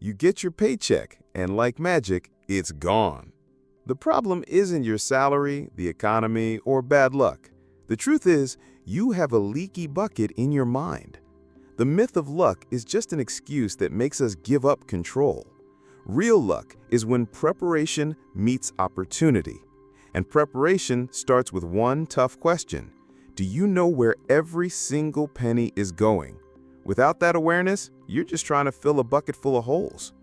You get your paycheck, and like magic, it's gone. The problem isn't your salary, the economy, or bad luck. The truth is, you have a leaky bucket in your mind. The myth of luck is just an excuse that makes us give up control. Real luck is when preparation meets opportunity. And preparation starts with one tough question. Do you know where every single penny is going? Without that awareness, you're just trying to fill a bucket full of holes.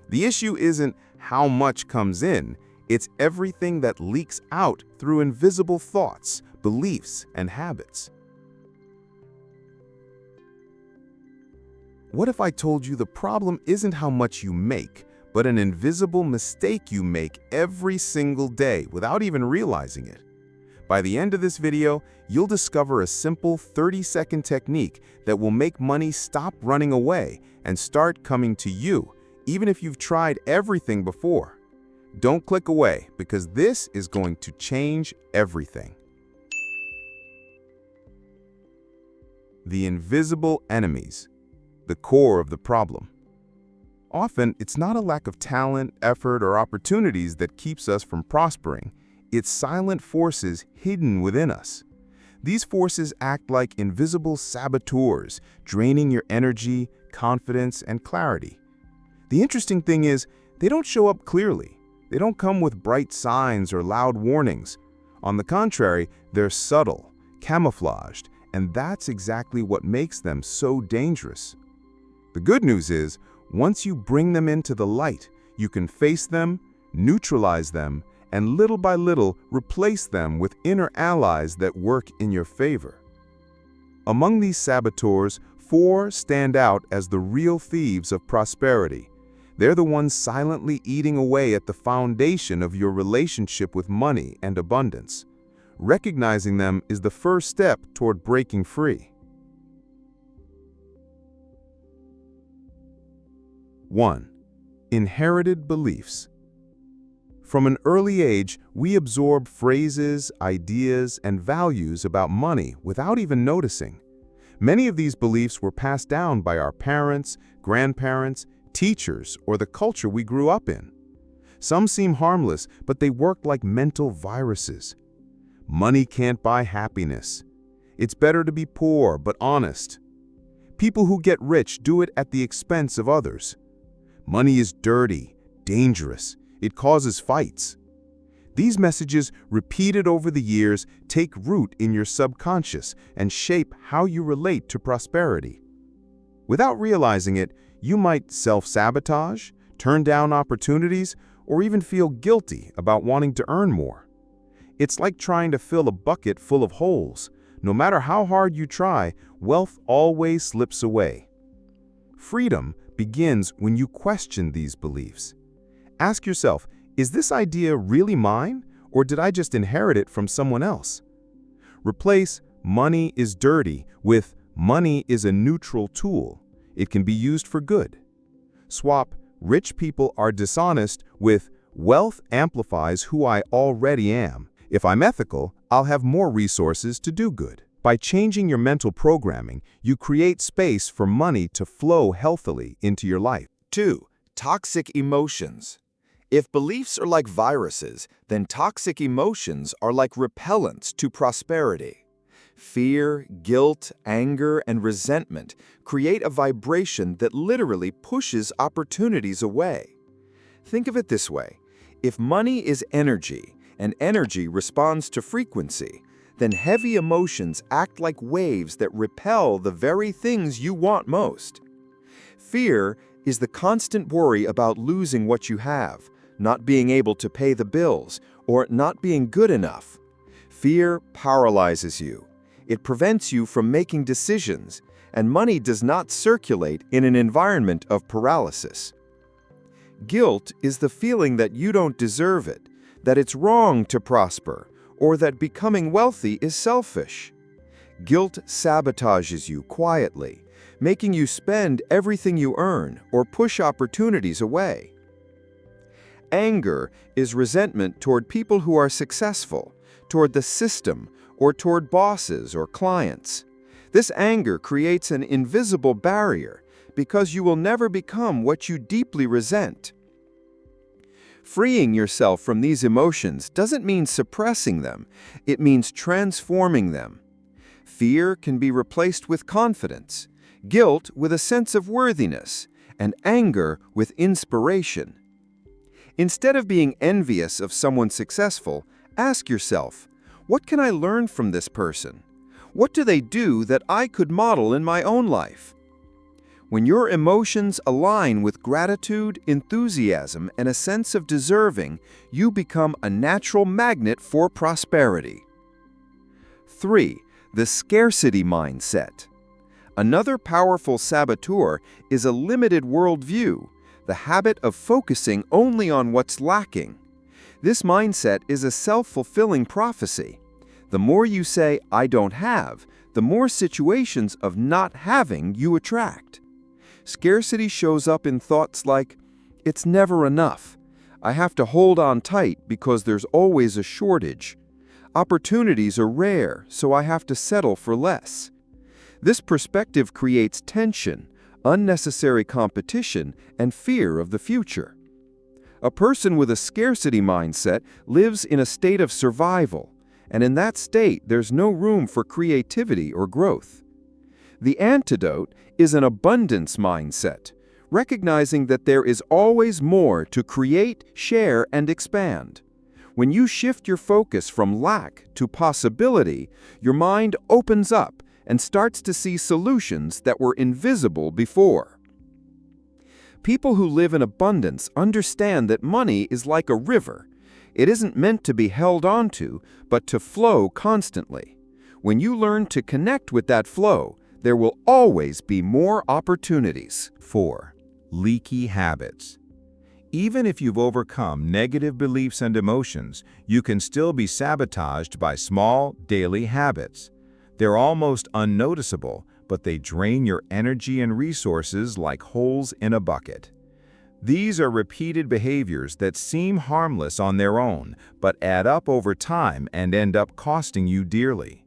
The issue isn't how much comes in, it's everything that leaks out through invisible thoughts, beliefs, and habits. What if I told you the problem isn't how much you make, but an invisible mistake you make every single day without even realizing it? By the end of this video, you'll discover a simple 30-second technique that will make money stop running away and start coming to you, even if you've tried everything before. Don't click away, because this is going to change everything. The invisible enemies, the core of the problem. Often, it's not a lack of talent, effort, or opportunities that keeps us from prospering. It's silent forces hidden within us. These forces act like invisible saboteurs, draining your energy, confidence, and clarity. The interesting thing is, they don't show up clearly. They don't come with bright signs or loud warnings. On the contrary, they're subtle, camouflaged, and that's exactly what makes them so dangerous. The good news is, once you bring them into the light, you can face them, neutralize them, and little by little replace them with inner allies that work in your favor. Among these saboteurs, 4 stand out as the real thieves of prosperity. They're the ones silently eating away at the foundation of your relationship with money and abundance. Recognizing them is the first step toward breaking free. 1. Inherited beliefs. From an early age, we absorb phrases, ideas, and values about money without even noticing. Many of these beliefs were passed down by our parents, grandparents, teachers, or the culture we grew up in. Some seem harmless, but they work like mental viruses. Money can't buy happiness. It's better to be poor but honest. People who get rich do it at the expense of others. Money is dirty, dangerous. It causes fights. These messages, repeated over the years, take root in your subconscious and shape how you relate to prosperity. Without realizing it, you might self-sabotage, turn down opportunities, or even feel guilty about wanting to earn more. It's like trying to fill a bucket full of holes. No matter how hard you try, wealth always slips away. Freedom begins when you question these beliefs. Ask yourself, is this idea really mine, or did I just inherit it from someone else? Replace "money is dirty" with "money is a neutral tool. It can be used for good." Swap "rich people are dishonest" with "wealth amplifies who I already am. If I'm ethical, I'll have more resources to do good." By changing your mental programming, you create space for money to flow healthily into your life. 2. Toxic emotions. If beliefs are like viruses, then toxic emotions are like repellents to prosperity. Fear, guilt, anger, and resentment create a vibration that literally pushes opportunities away. Think of it this way. If money is energy, and energy responds to frequency, then heavy emotions act like waves that repel the very things you want most. Fear is the constant worry about losing what you have, not being able to pay the bills, or not being good enough. Fear paralyzes you. It prevents you from making decisions, and money does not circulate in an environment of paralysis. Guilt is the feeling that you don't deserve it, that it's wrong to prosper, or that becoming wealthy is selfish. Guilt sabotages you quietly, making you spend everything you earn or push opportunities away. Anger is resentment toward people who are successful, toward the system, or toward bosses or clients. This anger creates an invisible barrier, because you will never become what you deeply resent. Freeing yourself from these emotions doesn't mean suppressing them, it means transforming them. Fear can be replaced with confidence, guilt with a sense of worthiness, and anger with inspiration. Instead of being envious of someone successful, ask yourself, what can I learn from this person? What do they do that I could model in my own life? When your emotions align with gratitude, enthusiasm, and a sense of deserving, you become a natural magnet for prosperity. 3. The scarcity mindset. Another powerful saboteur is a limited worldview, the habit of focusing only on what's lacking. This mindset is a self-fulfilling prophecy. The more you say, "I don't have," the more situations of not having you attract. Scarcity shows up in thoughts like, "It's never enough. I have to hold on tight because there's always a shortage. Opportunities are rare, so I have to settle for less." This perspective creates tension, unnecessary competition, and fear of the future. A person with a scarcity mindset lives in a state of survival, and in that state there's no room for creativity or growth. The antidote is an abundance mindset, recognizing that there is always more to create, share, and expand. When you shift your focus from lack to possibility, your mind opens up and starts to see solutions that were invisible before. People who live in abundance understand that money is like a river. It isn't meant to be held onto, but to flow constantly. When you learn to connect with that flow, there will always be more opportunities. 4. Leaky habits. Even if you've overcome negative beliefs and emotions, you can still be sabotaged by small, daily habits. They're almost unnoticeable, but they drain your energy and resources like holes in a bucket. These are repeated behaviors that seem harmless on their own, but add up over time and end up costing you dearly.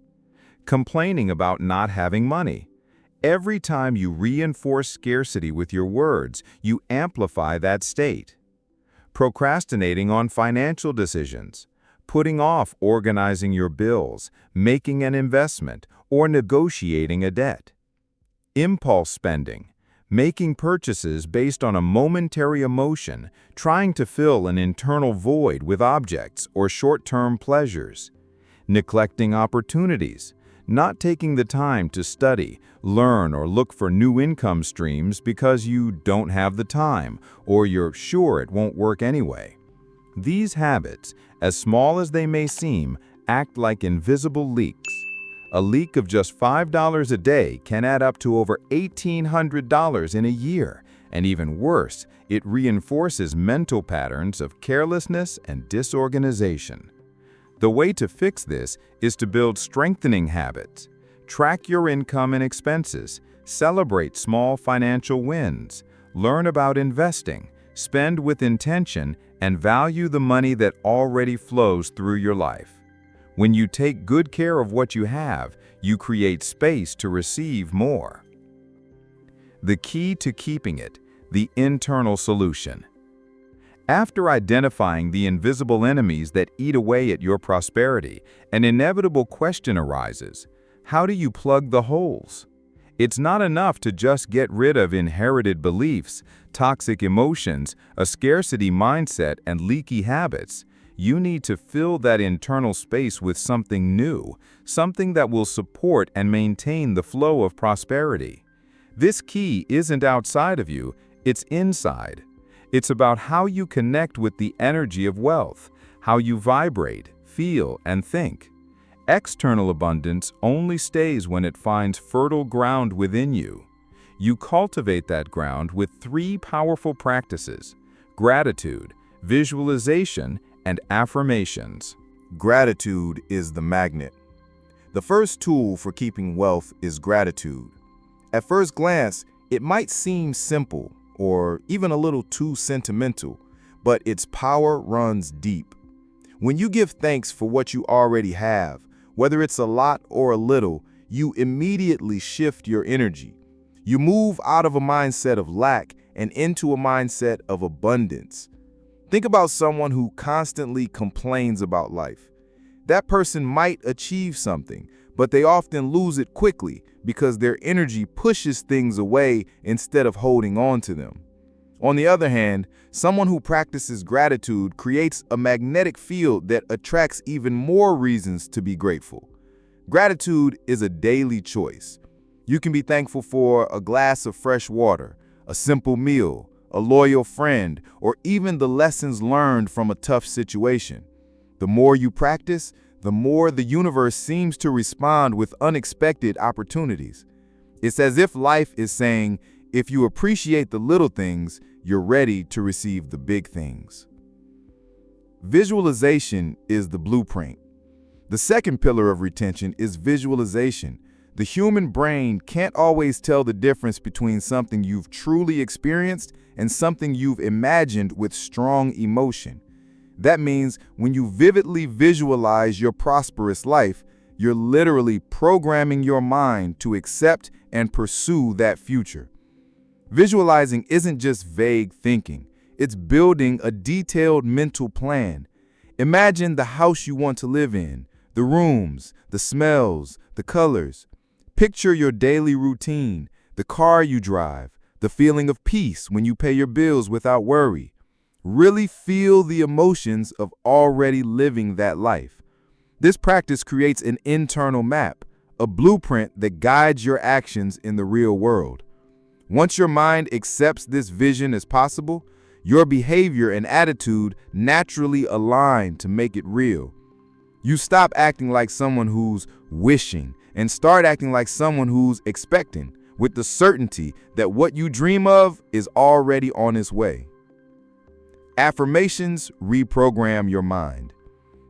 Complaining about not having money. Every time you reinforce scarcity with your words, you amplify that state. Procrastinating on financial decisions. Putting off organizing your bills, making an investment, or negotiating a debt. Impulse spending. Making purchases based on a momentary emotion, trying to fill an internal void with objects or short-term pleasures. Neglecting opportunities. Not taking the time to study, learn, or look for new income streams because you don't have the time or you're sure it won't work anyway. These habits, as small as they may seem, act like invisible leaks. A leak of just $5 a day can add up to over $1,800 in a year, and even worse, it reinforces mental patterns of carelessness and disorganization. The way to fix this is to build strengthening habits. Track your income and expenses, celebrate small financial wins, learn about investing, spend with intention, and value the money that already flows through your life. When you take good care of what you have, you create space to receive more. The key to keeping it, the internal solution. After identifying the invisible enemies that eat away at your prosperity, an inevitable question arises: how do you plug the holes? It's not enough to just get rid of inherited beliefs, toxic emotions, a scarcity mindset, and leaky habits. You need to fill that internal space with something new, something that will support and maintain the flow of prosperity. This key isn't outside of you, it's inside. It's about how you connect with the energy of wealth, how you vibrate, feel, and think. External abundance only stays when it finds fertile ground within you. You cultivate that ground with 3 powerful practices: gratitude, visualization, and affirmations. Gratitude is the magnet. The first tool for keeping wealth is gratitude. At first glance, it might seem simple or even a little too sentimental, but its power runs deep. When you give thanks for what you already have, whether it's a lot or a little, you immediately shift your energy. You move out of a mindset of lack and into a mindset of abundance. Think about someone who constantly complains about life. That person might achieve something, but they often lose it quickly because their energy pushes things away instead of holding on to them. On the other hand, someone who practices gratitude creates a magnetic field that attracts even more reasons to be grateful. Gratitude is a daily choice. You can be thankful for a glass of fresh water, a simple meal, a loyal friend, or even the lessons learned from a tough situation. The more you practice, the more the universe seems to respond with unexpected opportunities. It's as if life is saying, if you appreciate the little things, you're ready to receive the big things. Visualization is the blueprint. The second pillar of retention is visualization. The human brain can't always tell the difference between something you've truly experienced and something you've imagined with strong emotion. That means when you vividly visualize your prosperous life, you're literally programming your mind to accept and pursue that future. Visualizing isn't just vague thinking, it's building a detailed mental plan. Imagine the house you want to live in, the rooms, the smells, the colors. Picture your daily routine, the car you drive, the feeling of peace when you pay your bills without worry. Really feel the emotions of already living that life. This practice creates an internal map, a blueprint that guides your actions in the real world. Once your mind accepts this vision as possible, your behavior and attitude naturally align to make it real. You stop acting like someone who's wishing and start acting like someone who's expecting, with the certainty that what you dream of is already on its way. Affirmations reprogram your mind.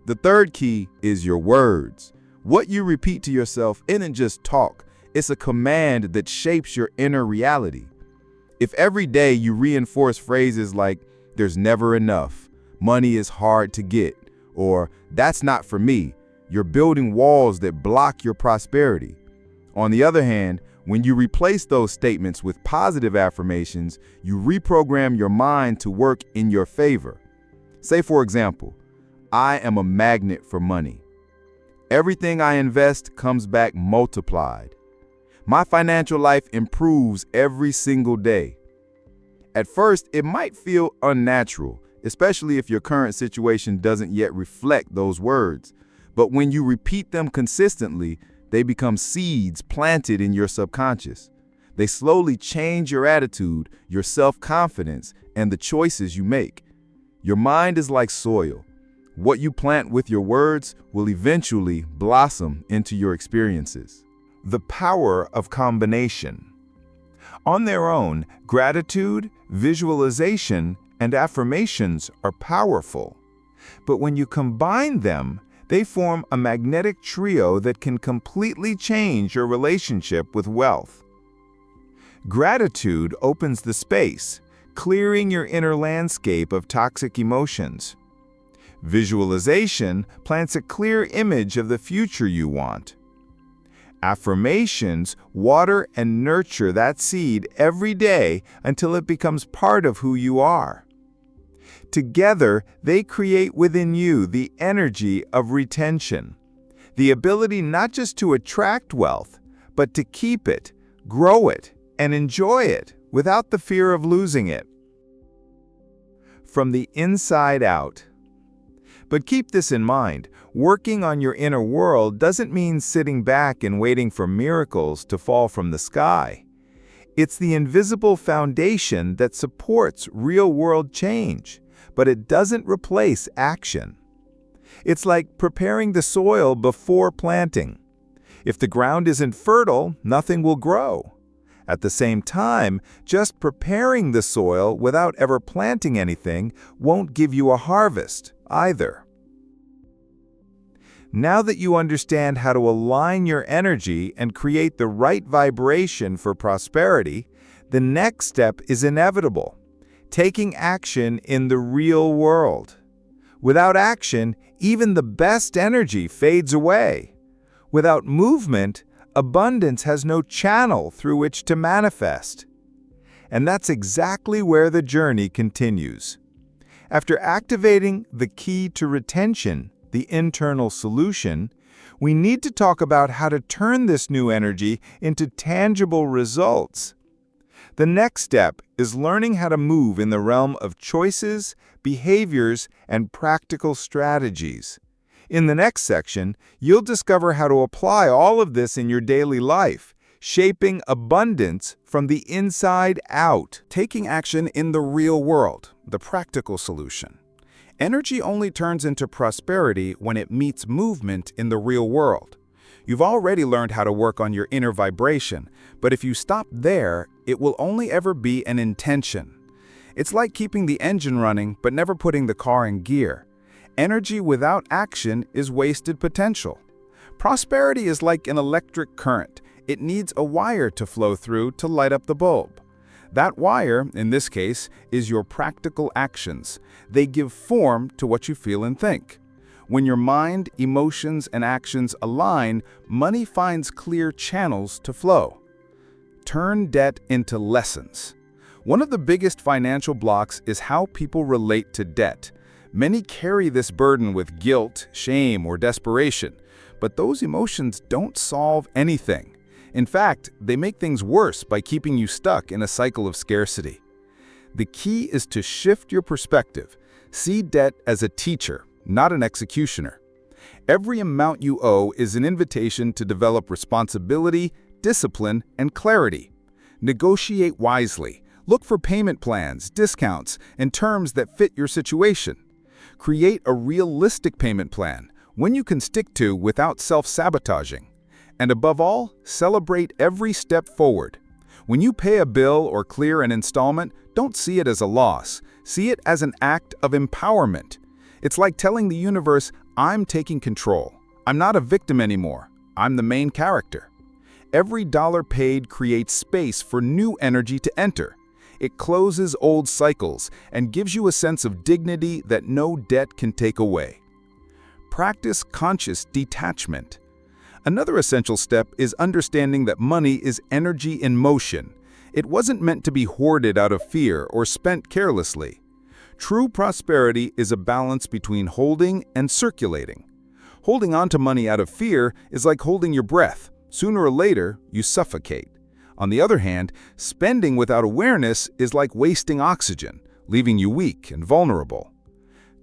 The third key is your words. What you repeat to yourself isn't just talk. It's a command that shapes your inner reality. If every day you reinforce phrases like, there's never enough, money is hard to get, or that's not for me, you're building walls that block your prosperity. On the other hand, when you replace those statements with positive affirmations, you reprogram your mind to work in your favor. Say, for example, I am a magnet for money. Everything I invest comes back multiplied. My financial life improves every single day. At first, it might feel unnatural, especially if your current situation doesn't yet reflect those words. But when you repeat them consistently, they become seeds planted in your subconscious. They slowly change your attitude, your self-confidence, and the choices you make. Your mind is like soil. What you plant with your words will eventually blossom into your experiences. The power of combination. On their own, gratitude, visualization, and affirmations are powerful. But when you combine them, they form a magnetic trio that can completely change your relationship with wealth. Gratitude opens the space, clearing your inner landscape of toxic emotions. Visualization plants a clear image of the future you want. Affirmations water and nurture that seed every day until it becomes part of who you are. Together, they create within you the energy of retention, the ability not just to attract wealth, but to keep it, grow it, and enjoy it without the fear of losing it. From the inside out. But keep this in mind, working on your inner world doesn't mean sitting back and waiting for miracles to fall from the sky. It's the invisible foundation that supports real-world change, but it doesn't replace action. It's like preparing the soil before planting. If the ground isn't fertile, nothing will grow. At the same time, just preparing the soil without ever planting anything won't give you a harvest either. Now that you understand how to align your energy and create the right vibration for prosperity, the next step is inevitable: taking action in the real world. Without action, even the best energy fades away. Without movement, abundance has no channel through which to manifest. And that's exactly where the journey continues. After activating the key to retention, the internal solution, we need to talk about how to turn this new energy into tangible results. The next step is learning how to move in the realm of choices, behaviors, and practical strategies. In the next section, you'll discover how to apply all of this in your daily life, shaping abundance from the inside out. Taking action in the real world, the practical solution. Energy only turns into prosperity when it meets movement in the real world. You've already learned how to work on your inner vibration, but if you stop there, it will only ever be an intention. It's like keeping the engine running but never putting the car in gear. Energy without action is wasted potential. Prosperity is like an electric current. It needs a wire to flow through to light up the bulb. That wire, in this case, is your practical actions. They give form to what you feel and think. When your mind, emotions, and actions align, money finds clear channels to flow. Turn debt into lessons. One of the biggest financial blocks is how people relate to debt. Many carry this burden with guilt, shame, or desperation, but those emotions don't solve anything. In fact, they make things worse by keeping you stuck in a cycle of scarcity. The key is to shift your perspective. See debt as a teacher, not an executioner. Every amount you owe is an invitation to develop responsibility, discipline, and clarity. Negotiate wisely. Look for payment plans, discounts, and terms that fit your situation. Create a realistic payment plan, one you can stick to without self-sabotaging. And above all, celebrate every step forward. When you pay a bill or clear an installment, don't see it as a loss. See it as an act of empowerment. It's like telling the universe, I'm taking control. I'm not a victim anymore. I'm the main character. Every dollar paid creates space for new energy to enter. It closes old cycles and gives you a sense of dignity that no debt can take away. Practice conscious detachment. Another essential step is understanding that money is energy in motion. It wasn't meant to be hoarded out of fear or spent carelessly. True prosperity is a balance between holding and circulating. Holding on to money out of fear is like holding your breath. Sooner or later, you suffocate. On the other hand, spending without awareness is like wasting oxygen, leaving you weak and vulnerable.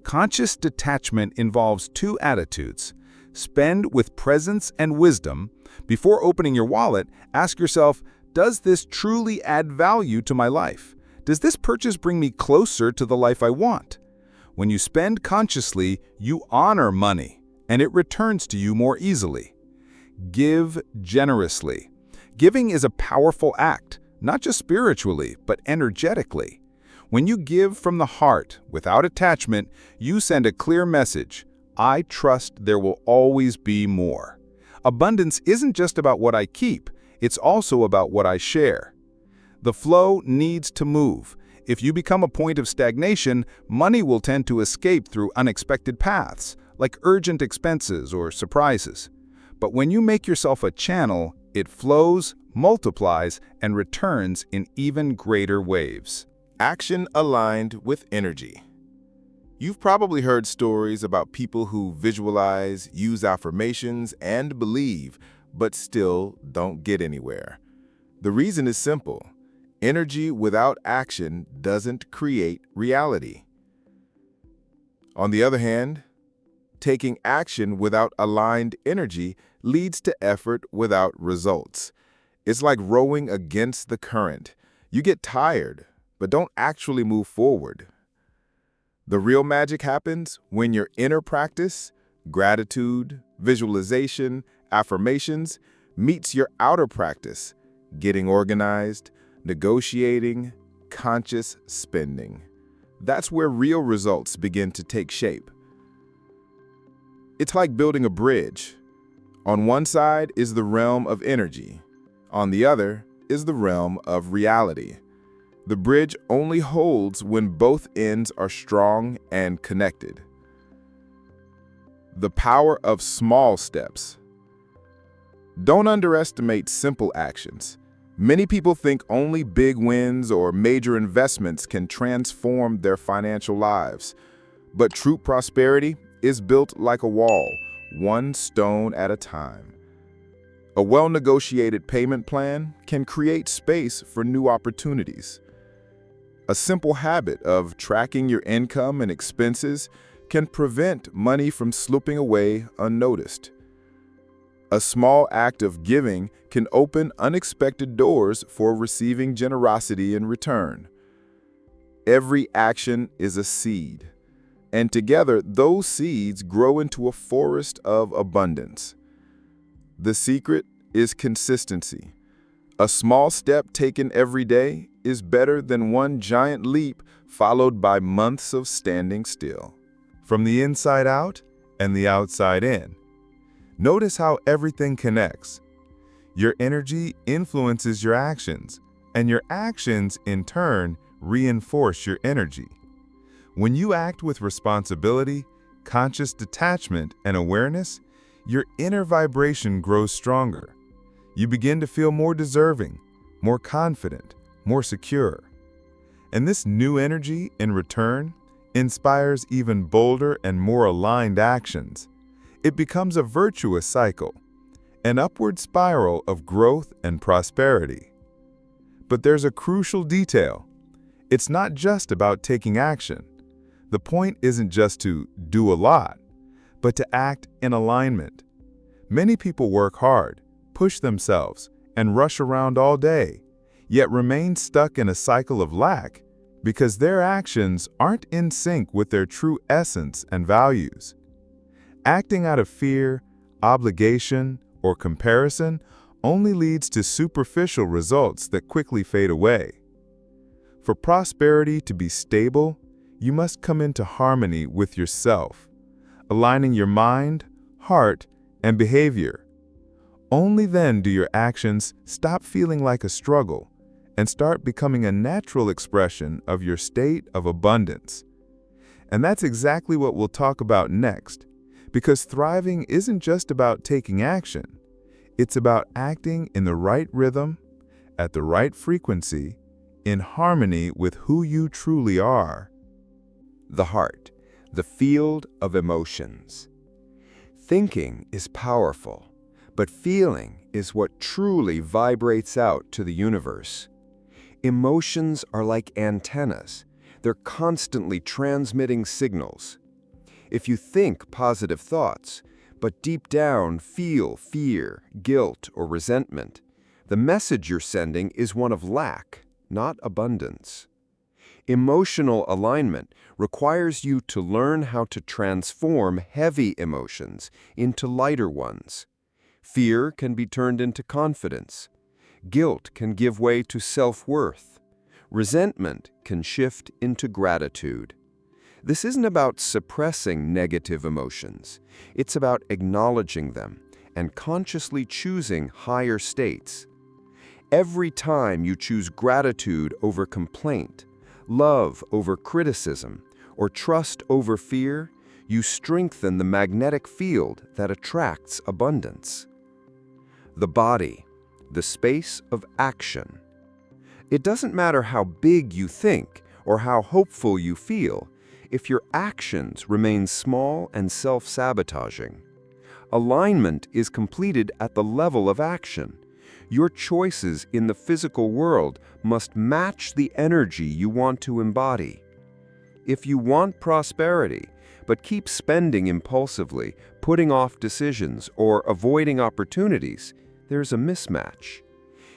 Conscious detachment involves two attitudes. Spend with presence and wisdom. Before opening your wallet, ask yourself, does this truly add value to my life? Does this purchase bring me closer to the life I want? When you spend consciously, you honor money, and it returns to you more easily. Give generously. Giving is a powerful act, not just spiritually, but energetically. When you give from the heart, without attachment, you send a clear message. I trust there will always be more. Abundance isn't just about what I keep, it's also about what I share. The flow needs to move. If you become a point of stagnation, money will tend to escape through unexpected paths, like urgent expenses or surprises. But when you make yourself a channel, it flows, multiplies, and returns in even greater waves. Action aligned with energy. You've probably heard stories about people who visualize, use affirmations, and believe, but still don't get anywhere. The reason is simple. Energy without action doesn't create reality. On the other hand, taking action without aligned energy leads to effort without results. It's like rowing against the current. You get tired, but don't actually move forward. The real magic happens when your inner practice, gratitude, visualization, affirmations, meets your outer practice, getting organized, negotiating, conscious spending. That's where real results begin to take shape. It's like building a bridge. On one side is the realm of energy. On the other is the realm of reality. The bridge only holds when both ends are strong and connected. The power of small steps. Don't underestimate simple actions. Many people think only big wins or major investments can transform their financial lives. But true prosperity is built like a wall, one stone at a time. A well-negotiated payment plan can create space for new opportunities. A simple habit of tracking your income and expenses can prevent money from slipping away unnoticed. A small act of giving can open unexpected doors for receiving generosity in return. Every action is a seed, and together those seeds grow into a forest of abundance. The secret is consistency. A small step taken every day is better than one giant leap followed by months of standing still. From the inside out and the outside in. Notice how everything connects. Your energy influences your actions, and your actions, in turn, reinforce your energy. When you act with responsibility, conscious detachment, and awareness, your inner vibration grows stronger. You begin to feel more deserving, more confident, more secure. And this new energy, in return, inspires even bolder and more aligned actions. It becomes a virtuous cycle, an upward spiral of growth and prosperity. But there's a crucial detail. It's not just about taking action. The point isn't just to do a lot, but to act in alignment. Many people work hard, push themselves, and rush around all day, yet remain stuck in a cycle of lack because their actions aren't in sync with their true essence and values. Acting out of fear, obligation, or comparison only leads to superficial results that quickly fade away. For prosperity to be stable, you must come into harmony with yourself, aligning your mind, heart, and behavior. Only then do your actions stop feeling like a struggle and start becoming a natural expression of your state of abundance. And that's exactly what we'll talk about next. Because thriving isn't just about taking action. It's about acting in the right rhythm, at the right frequency, in harmony with who you truly are. The heart, the field of emotions. Thinking is powerful, but feeling is what truly vibrates out to the universe. Emotions are like antennas. They're constantly transmitting signals. If you think positive thoughts, but deep down feel fear, guilt, or resentment, the message you're sending is one of lack, not abundance. Emotional alignment requires you to learn how to transform heavy emotions into lighter ones. Fear can be turned into confidence. Guilt can give way to self-worth. Resentment can shift into gratitude. This isn't about suppressing negative emotions. It's about acknowledging them and consciously choosing higher states. Every time you choose gratitude over complaint, love over criticism, or trust over fear, you strengthen the magnetic field that attracts abundance. The body, the space of action. It doesn't matter how big you think or how hopeful you feel, if your actions remain small and self-sabotaging. Alignment is completed at the level of action. Your choices in the physical world must match the energy you want to embody. If you want prosperity, but keep spending impulsively, putting off decisions, or avoiding opportunities, there's a mismatch.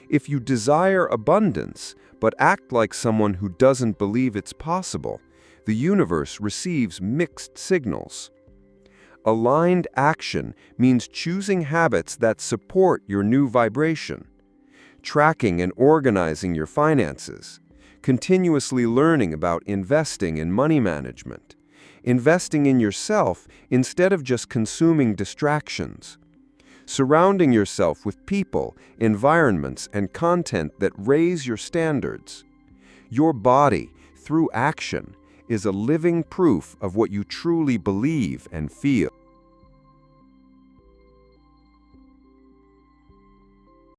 If you desire abundance, but act like someone who doesn't believe it's possible, the universe receives mixed signals. Aligned action means choosing habits that support your new vibration, tracking and organizing your finances, continuously learning about investing and money management, investing in yourself instead of just consuming distractions, surrounding yourself with people, environments, and content that raise your standards. Your body, through action, is a living proof of what you truly believe and feel.